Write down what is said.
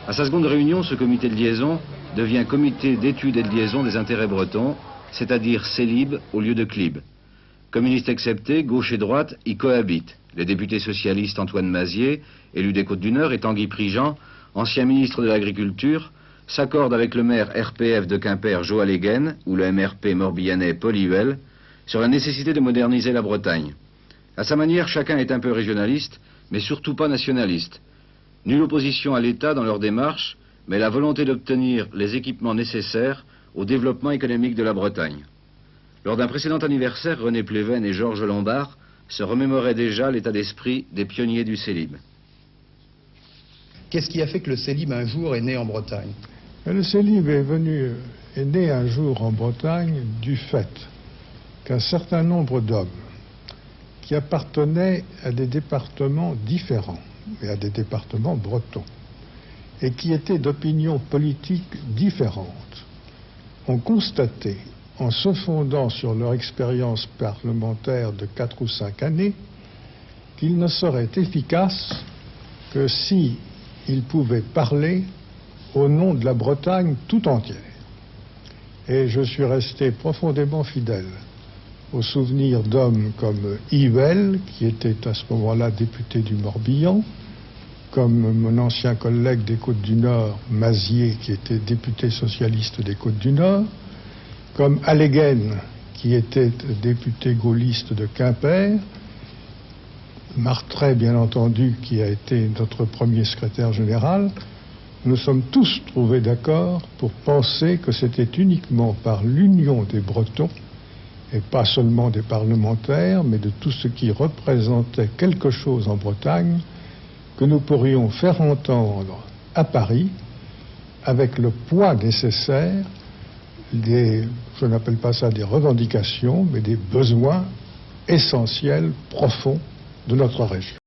À sa seconde réunion, ce comité de liaison devient comité d'études et de liaison des intérêts bretons, c'est-à-dire CELIB au lieu de CLIB. Communistes exceptés, gauche et droite y cohabitent. Les députés socialistes Antoine Mazier, élu des Côtes-du-Nord, et Tanguy Prigent, ancien ministre de l'Agriculture, s'accordent avec le maire RPF de Quimper, Joël Héguen, ou le MRP morbihanais, Paul Huel, sur la nécessité de moderniser la Bretagne. À sa manière, chacun est un peu régionaliste, mais surtout pas nationaliste. Nulle opposition à l'État dans leur démarche, mais la volonté d'obtenir les équipements nécessaires au développement économique de la Bretagne. Lors d'un précédent anniversaire, René Pleven et Georges Lombard se remémoraient déjà l'état d'esprit des pionniers du CELIB. Qu'est-ce qui a fait que le CELIB un jour est né en Bretagne? Le CELIB est né un jour en Bretagne du fait qu'un certain nombre d'hommes qui appartenaient à des départements différents, et à des départements bretons, et qui étaient d'opinions politiques différentes, ont constaté, en se fondant sur leur expérience parlementaire de 4 ou 5 années, qu'il ne serait efficace que si ils pouvaient parler au nom de la Bretagne tout entière. Et je suis resté profondément fidèle au souvenir d'hommes comme Huel, qui était à ce moment-là député du Morbihan, comme mon ancien collègue des Côtes-du-Nord, Mazier, qui était député socialiste des Côtes-du-Nord, comme Héguen, qui était député gaulliste de Quimper, Martret, bien entendu, qui a été notre premier secrétaire général. Nous sommes tous trouvés d'accord pour penser que c'était uniquement par l'union des Bretons, et pas seulement des parlementaires, mais de tout ce qui représentait quelque chose en Bretagne, que nous pourrions faire entendre à Paris, avec le poids nécessaire, je n'appelle pas ça des revendications, mais des besoins essentiels, profonds de notre région.